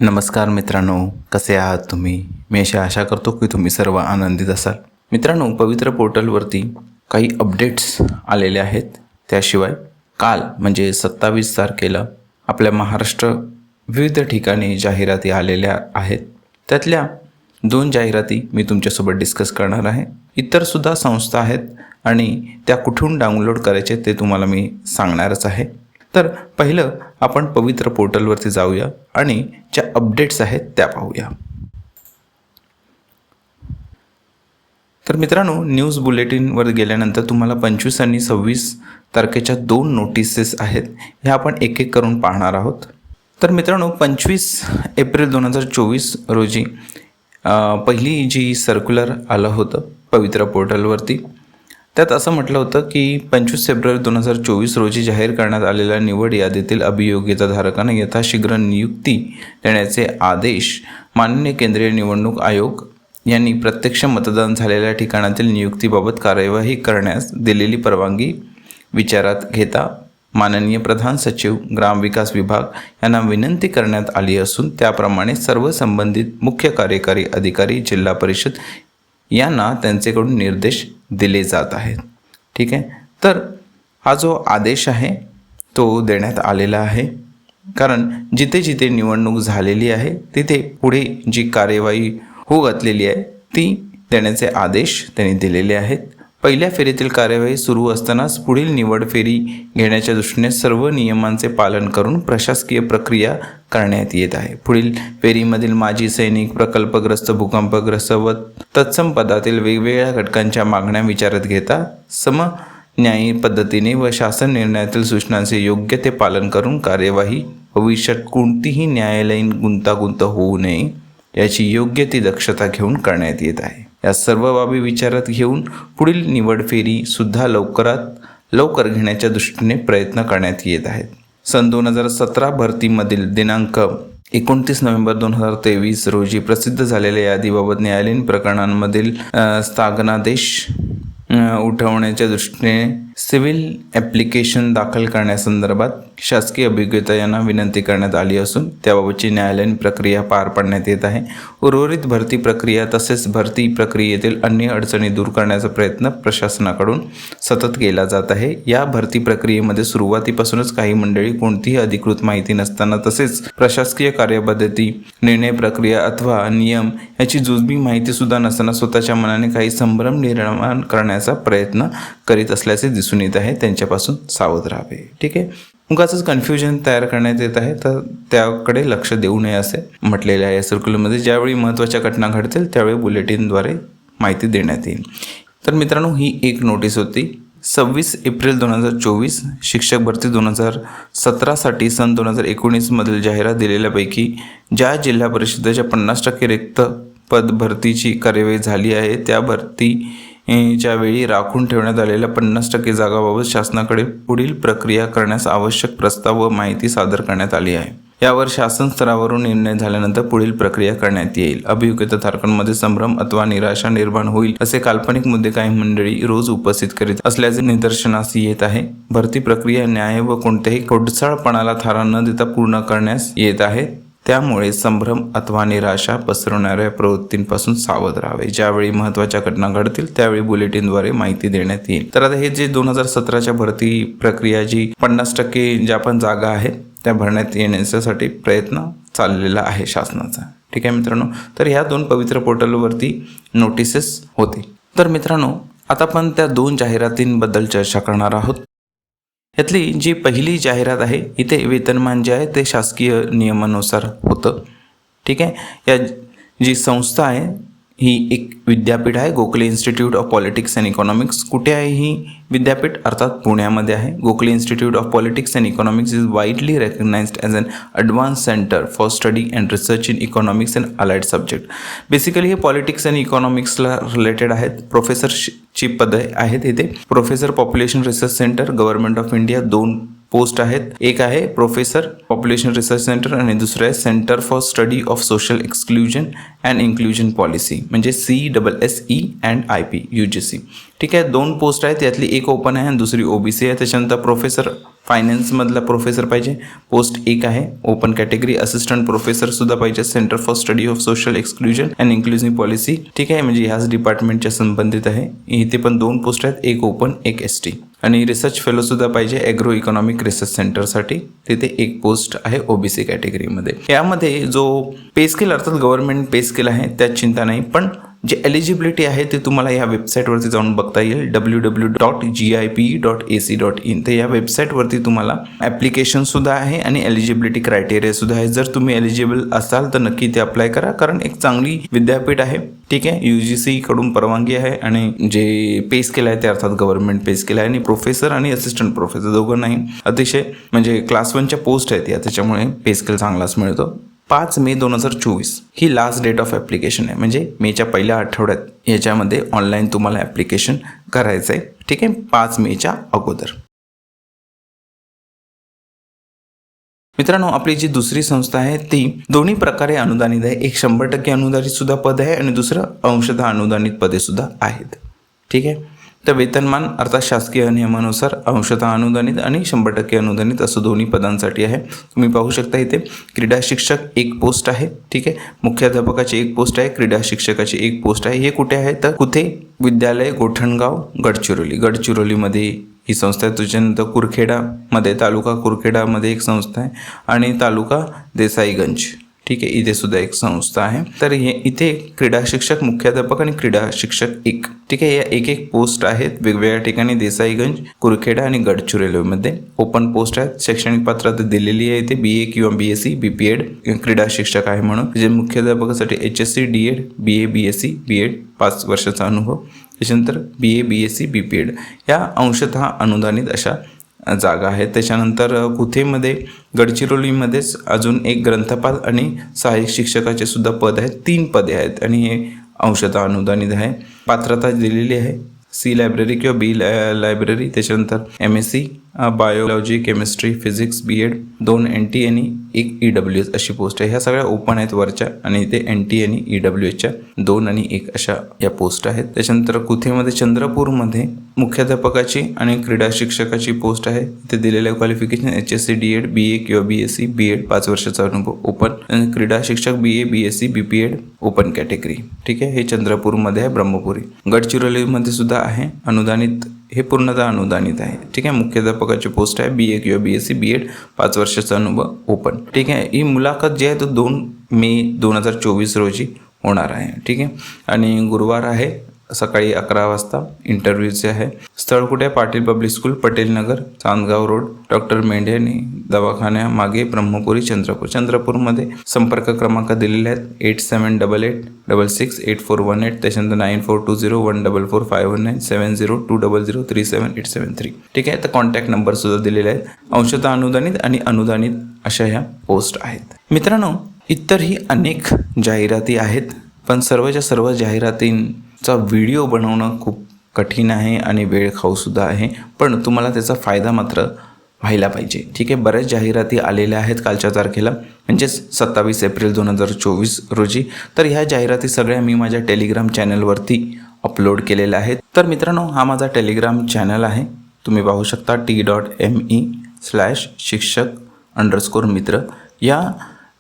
नमस्कार मित्रांनो, कसे आहात तुम्ही? मी अशी आशा करतो की तुम्ही सर्व आनंदित असाल. मित्रांनो, पवित्र पोर्टलवरती काही अपडेट्स आलेले आहेत. त्याशिवाय काल म्हणजे 27 तारखेला आपल्या महाराष्ट्र विविध ठिकाणी जाहिराती आलेल्या आहेत. त्यातल्या 2 जाहिराती मी तुमच्यासोबत डिस्कस करणार आहे. इतरसुद्धा संस्था आहेत आणि त्या कुठून डाउनलोड करायचे ते तुम्हाला मी सांगणारच आहे. तर पहिलं आपण पवित्र पोर्टलवरती जाऊया आणि ज्या अपडेट्स आहेत त्या पाहूया. तर मित्रांनो, न्यूज बुलेटिनवर गेल्यानंतर तुम्हाला 25 आणि 26 तारखेच्या 2 नोटिसेस आहेत, ह्या आपण एक एक करून पाहणार आहोत. तर मित्रांनो, 25 एप्रिल 2024 रोजी पहिली जी सर्क्युलर आलं होतं पवित्र पोर्टलवरती, त्यात असं म्हटलं होतं की 25 फेब्रुवारी 2024 रोजी जाहीर करण्यात आलेल्या निवड यादीतील अभियोग्यताधारकांना यथाशीघ्र नियुक्ती देण्याचे आदेश माननीय केंद्रीय निवडणूक आयोग यांनी प्रत्यक्ष मतदान झालेल्या ठिकाणातील नियुक्तीबाबत कार्यवाही करण्यास दिलेली परवानगी विचारात घेता माननीय प्रधान सचिव ग्रामविकास विभाग यांना विनंती करण्यात आली असून त्याप्रमाणे सर्व संबंधित मुख्य कार्यकारी अधिकारी जिल्हा परिषद यांना त्यांचेकडून निर्देश दिले जात आहेत. ठीक आहे. तर हा जो आदेश आहे तो देण्यात आलेला आहे, कारण जिथे जिथे निवडणूक झालेली आहे तिथे पुढे जी कार्यवाही होऊ घातलेली आहे ती देण्याचे आदेश त्यांनी दिलेले आहेत. पहिल्या फेरीतील कार्यवाही सुरू असतानाच पुढील निवड फेरी घेण्याच्या दृष्टीने सर्व नियमांचे पालन करून प्रशासकीय प्रक्रिया करण्यात येत आहे. पुढील फेरीमधील माजी सैनिक, प्रकल्पग्रस्त, भूकंपग्रस्त व तत्सम पदातील वेगवेगळ्या घटकांच्या मागण्या विचारात घेता समन्यायी पद्धतीने व शासन निर्णयातील सूचनांचे योग्य ते पालन करून कार्यवाही भविष्यात कोणतीही न्यायालयीन गुंतागुंत होऊ नये याची योग्य ती दक्षता घेऊन करण्यात येत आहे. या सर्व बाबी विचारात घेऊन पुढील निवड फेरी सुद्धा लवकरात लवकर घेण्याच्या दृष्टीने प्रयत्न करण्यात येत आहेत. सन 2017 भरतीमधील दिनांक 29 नोव्हेंबर 2023 रोजी प्रसिद्ध झालेल्या यादीबाबत न्यायालयीन प्रकरणांमधील स्थगनादेश उठवण्याच्या दृष्टीने सिव्हिल ॲप्लिकेशन दाखल करण्यासंदर्भात शासकीय अभियोग्यता यांना विनंती करण्यात आली असून त्याबाबतची न्यायालयीन प्रक्रिया पार पाडण्यात येत आहे. उर्वरित भरती प्रक्रिया तसेच भरती प्रक्रियेतील अन्य अडचणी दूर करण्याचा प्रयत्न प्रशासनाकडून सतत केला जात आहे. या भरती प्रक्रियेमध्ये सुरुवातीपासूनच काही मंडळी कोणतीही अधिकृत माहिती नसताना तसेच प्रशासकीय कार्यपद्धती, निर्णय प्रक्रिया अथवा नियम याची जुजबी माहिती सुद्धा नसताना स्वतःच्या मनाने काही संभ्रम निर्माण करण्याचा प्रयत्न करीत असल्याचे दिसून येत आहे. त्यांच्यापासून सावध राहावे. ठीक आहे. उगाचच कन्फ्युजन तयार करण्यात येत आहे, तर त्याकडे लक्ष देऊ नये असे म्हटलेले आहे या सर्क्युलरमध्ये. ज्यावेळी महत्त्वाच्या घटना घडतील त्यावेळी बुलेटिनद्वारे माहिती देण्यात येईल. तर मित्रांनो, ही एक नोटीस होती. 26 एप्रिल 2024 शिक्षक भरती 2017साठी सन 2019 मधील जाहिरात दिलेल्यापैकी ज्या जिल्हा परिषदेच्या 50% रिक्त पद भरतीची कार्यवाही झाली आहे त्या भरतीच्या वेळी राखून ठेवण्यात आलेल्या 50% जागाबाबत शासनाकडे पुढील प्रक्रिया करण्यास आवश्यक प्रस्ताव व माहिती सादर करण्यात आली आहे. यावर शासन स्तरावरून निर्णय झाल्यानंतर पुढील प्रक्रिया करण्यात येईल. अभियोग्यताधारकांमध्ये संभ्रम अथवा निराशा निर्माण होईल असे काल्पनिक मुद्दे काही मंडळी रोज उपस्थित करीत असल्याचे निदर्शनास येत आहे. भरती प्रक्रिया न्याय व कोणत्याही खोडसाळपणाला थारा न देता पूर्ण करण्यास येत आहे. त्यामुळे संभ्रम अथवा निराशा पसरवणाऱ्या प्रवृत्तींपासून सावध राहावे. ज्यावेळी महत्त्वाच्या घटना घडतील त्यावेळी बुलेटिनद्वारे माहिती देण्यात येईल. तर आता हे जे 2017च्या भरती प्रक्रिया जी 50% ज्या पण जागा आहेत त्या भरण्यात येण्यासाठी प्रयत्न चाललेला आहे शासनाचा. ठीक आहे मित्रांनो. तर ह्या 2 पवित्र पोर्टलवरती नोटिसेस होते. तर मित्रांनो, आता आपण त्या 2 जाहिरातींबद्दल चर्चा करणार आहोत. यातली जी पहिली जाहिरात आहे, इथे वेतनमान जे आहे ते शासकीय नियमानुसार होतं. ठीक आहे. या जी संस्था आहे ही एक विद्यापीठ आहे, Gokhale institute of politics and economics. कुठे आहे ही विद्यापीठ? अर्थात पुण्यामध्ये आहे. Gokhale institute of politics and economics is widely recognised as an advance centre for study and research in economics and allied subject. Basically हे पॉलिटिक्स अँड इकॉनॉमिक्सला रिलेटेड आहेत. प्रोफेसरची पदं आहेत इथे. Professor population research centre, government of India 2 post आहेत. एक आहे प्रोफेसर पॉप्युलेशन रिसर्च सेंटर आणि दुसरं आहे centre for study of social exclusion and inclusion policy म्हणजे CSSE अँड IP UGC. ठीक आहे. 2 पोस्ट आहेत. यातली एक ओपन आहे आणि दुसरी OBC आहे. त्याच्यानंतर प्रोफेसर फायनान्समधला प्रोफेसर पाहिजे, पोस्ट 1 आहे. ओपन कॅटेगरी असिस्टंट प्रोफेसर सुद्धा पाहिजे, centre for study of social exclusion and inclusive policy. ठीक आहे, म्हणजे ह्याच डिपार्टमेंटच्या संबंधित आहे. इथे पण 2 पोस्ट आहेत, एक ओपन एक ST. आणि रिसर्च फेलो सुद्धा पाहिजे ॲग्रो इकॉनॉमिक रिसर्च सेंटरसाठी, तिथे 1 पोस्ट आहे OBC कॅटेगरीमध्ये. यामध्ये जो पे स्केल अर्थात गव्हर्नमेंट पे स्केल आहे त्यात चिंता नाही, पण जे एलिजिबिलिटी आहे ते तुम्हाला या वेबसाईटवरती जाऊन बघता येईल www.gipe.ac.in. तर या वेबसाईटवरती तुम्हाला ॲप्लिकेशनसुद्धा आहे आणि एलिजिबिलिटी क्रायटेरियासुद्धा आहे. जर तुम्ही एलिजिबल असाल तर नक्की ते अप्लाय करा, कारण एक चांगली विद्यापीठ आहे. ठीक आहे, UGC कडून परवानगी आहे आणि जे पे स्केल आहे ते अर्थात गव्हर्नमेंट पे स्केल आहे आणि प्रोफेसर आणि असिस्टंट प्रोफेसर दोघं नाही, अतिशय म्हणजे क्लास 1च्या पोस्ट आहेत या, त्याच्यामुळे पे स्केल चांगलाच मिळतो. 5 मे 2024 ही लास्ट डेट ऑफ ॲप्लिकेशन आहे, म्हणजे मेच्या पहिल्या आठवड्यात याच्यामध्ये ऑनलाईन तुम्हाला ॲप्लिकेशन करायचं आहे. ठीक आहे, 5 मेच्या अगोदर. मित्रांनो, आपली जी दुसरी संस्था आहे ती दोन्ही प्रकारे अनुदानित आहे. एक 100% अनुदानित सुद्धा पद आहे आणि दुसरं अंशतः अनुदानित पदे सुद्धा आहेत. ठीक आहे, तर वेतनमान अर्थात शासकीय नियमानुसार अंशतः अनुदानित आणि 100% अनुदानित असं दोन्ही पदांसाठी आहे. तुम्ही पाहू शकता इथे क्रीडा शिक्षक 1 पोस्ट आहे. ठीक आहे, मुख्याध्यापकाची 1 पोस्ट आहे, क्रीडा शिक्षकाची 1 पोस्ट आहे. हे कुठे आहे तर कुठे विद्यालय गोठणगाव गडचिरोलीमध्ये ही संस्था आहे. त्याच्यानंतर कुरखेडामध्ये तालुका कुरखेडामध्ये एक संस्था आहे आणि तालुका देसाईगंज. ठीक आहे, इथे सुद्धा एक संस्था आहे. तर हे इथे क्रीडा शिक्षक, मुख्याध्यापक आणि क्रीडा शिक्षक 1. ठीक आहे, या 1 पोस्ट आहेत वेगवेगळ्या ठिकाणी, देसाईगंज, कुरखेडा आणि गडचिरोलीमध्ये. ओपन पोस्ट आहेत. शैक्षणिक पात्रता दिलेली आहे इथे BA किंवा BSc BPED क्रीडा शिक्षक आहे म्हणून. जे मुख्याध्यापकासाठी HSC DED BA BSc BEd 5 वर्षाचा अनुभव. त्याच्यानंतर BA BSc BPED या अंशतः अनुदानित अशा जागा आहेत. त्याच्यानंतर कुथेमध्ये गडचिरोलीमध्येच अजून एक ग्रंथपाल आणि सहाय्यक शिक्षकाचे सुद्धा पद आहेत. 3 पदे आहेत आणि हे अंशतः अनुदानित आहे. पात्रता दिलेली आहे C लायब्ररी किंवा B लायब्ररी. त्याच्यानंतर MSc biology chemistry physics BEd 2 NT आणि 1 EWS अशी पोस्ट आहे. ह्या सगळ्या ओपन आहेत वरच्या आणि इथे NT आणि EWSच्या 2 आणि 1 अशा या पोस्ट आहेत. त्याच्यानंतर कुथेमध्ये चंद्रपूरमध्ये मुख्याध्यापकाची आणि क्रीडा शिक्षकाची पोस्ट आहे. इथे दिलेलं क्वालिफिकेशन HSC DED BA किंवा BSc BEd 5 वर्षाचा अनुभव ओपन. आणि क्रीडा शिक्षक BA BSc BPED open category. ठीक आहे, हे चंद्रपूरमध्ये आहे, ब्रह्मपुरी. गडचिरोलीमध्ये सुद्धा आहे अनुदानित, हे पूर्णतः अनुदानित आहे. ठीक आहे, मुख्याध्यापकाची पोस्ट आहे BA किंवा BSc BEd 5 वर्षाचा अनुभव ओपन. ठीक आहे, ही मुलाखत जी आहे तो 2 मे 2024 रोजी होणार आहे. ठीक आहे, आणि गुरुवार आहे, सकाळी 11 वाजता इंटरव्ह्यूचे आहे. स्थळ कुठे आहे? Patil public school, Patel Nagar, Chandgaon road, doctor Mendhe दवाखान्यामागे, Brahmpuri, चंद्रपूरमध्ये. संपर्क क्रमांक दिलेले आहेत 8788668418. त्याच्यानंतर 9420144519 7020037873. ठीक आहे, तर कॉन्टॅक्ट नंबर सुद्धा दिलेले आहेत. अंशतः अनुदानित आणि अनुदानित अशा ह्या पोस्ट आहेत. मित्रांनो, इतरही अनेक जाहिराती आहेत, पण सर्वच्या सर्व जाहिरातींचा व्हिडिओ बनवणं खूप कठीण आहे आणि वेळ खाऊसुद्धा आहे, पण तुम्हाला त्याचा फायदा मात्र व्हायला पाहिजे. ठीक आहे, बऱ्याच जाहिराती आलेल्या आहेत कालच्या तारखेला, म्हणजेच 27 एप्रिल 2024 रोजी. तर ह्या जाहिराती सगळ्या मी माझ्या टेलिग्राम चॅनलवरती अपलोड केलेल्या आहेत. तर मित्रांनो, हा माझा टेलिग्राम चॅनल आहे. तुम्ही पाहू शकता t.me/शिक्षक_मित्र. या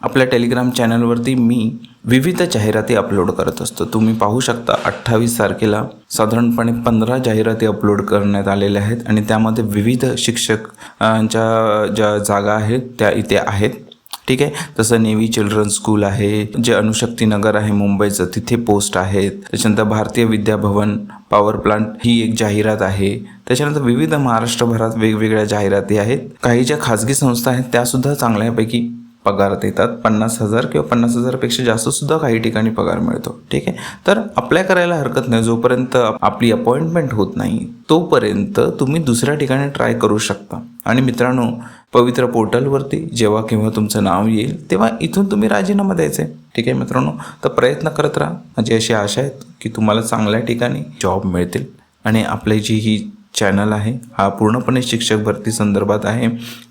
आपल्या टेलिग्राम चॅनलवरती मी विविध जाहिराती अपलोड करत असतो. तुम्ही पाहू शकता 28 तारखेला साधारणपणे 15 जाहिराती अपलोड करण्यात आलेल्या आहेत आणि त्यामध्ये विविध शिक्षकांच्या ज्या जागा आहेत त्या इथे आहेत. ठीक आहे, तसं नेव्ही चिल्ड्रन स्कूल आहे, जे अणुशक्ती नगर आहे मुंबईचं, तिथे पोस्ट आहेत. त्याच्यानंतर भारतीय विद्याभवन पॉवर प्लांट ही एक जाहिरात आहे. त्याच्यानंतर विविध महाराष्ट्रभरात वेगवेगळ्या जाहिराती आहेत. काही ज्या खाजगी संस्था आहेत त्यासुद्धा चांगल्यापैकी पगार देतात. 50,000 किंवा 50,000पेक्षा जास्त सुद्धा काही ठिकाणी पगार मिळतो. ठीक आहे, तर अप्लाय करायला हरकत नाही. जोपर्यंत आपली अपॉइंटमेंट होत नाही तोपर्यंत तुम्ही दुसऱ्या ठिकाणी ट्राय करू शकता. आणि मित्रांनो, पवित्र पोर्टलवरती जेव्हा केव्हा तुमचं नाव येईल तेव्हा इथून तुम्ही राजीनामा द्यायचे. ठीक आहे मित्रांनो, तर प्रयत्न करत राहा. माझी अशी आशा आहे की तुम्हाला चांगल्या ठिकाणी जॉब मिळतील. आणि आपली जी ही चॅनल आहे हा पूर्णपणे शिक्षक भरती संदर्भात आहे.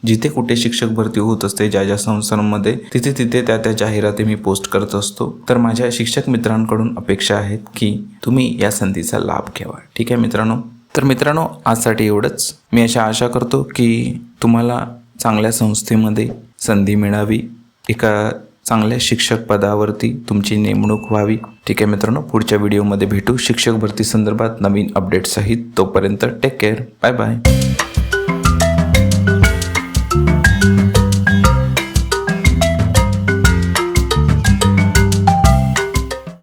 जिथे कुठे शिक्षक भरती होत असते, ज्या ज्या संस्थांमध्ये, तिथे त्या जाहिराती मी पोस्ट करत असतो. तर माझ्या शिक्षक मित्रांकडून अपेक्षा आहेत की तुम्ही या संधीचा लाभ घ्यावा. ठीक आहे मित्रांनो, तर मित्रांनो, आजसाठी एवढंच. मी अशा आशा करतो की तुम्हाला चांगल्या संस्थेमध्ये संधी मिळावी, एका चांगल्या शिक्षक पदावरती तुमची नेमणूक व्हावी. ठीक आहे मित्रांनो, पुढच्या व्हिडिओमध्ये भेटू शिक्षक भरती संदर्भात नवीन अपडेटसहित. तोपर्यंत टेक केअर. Bye bye.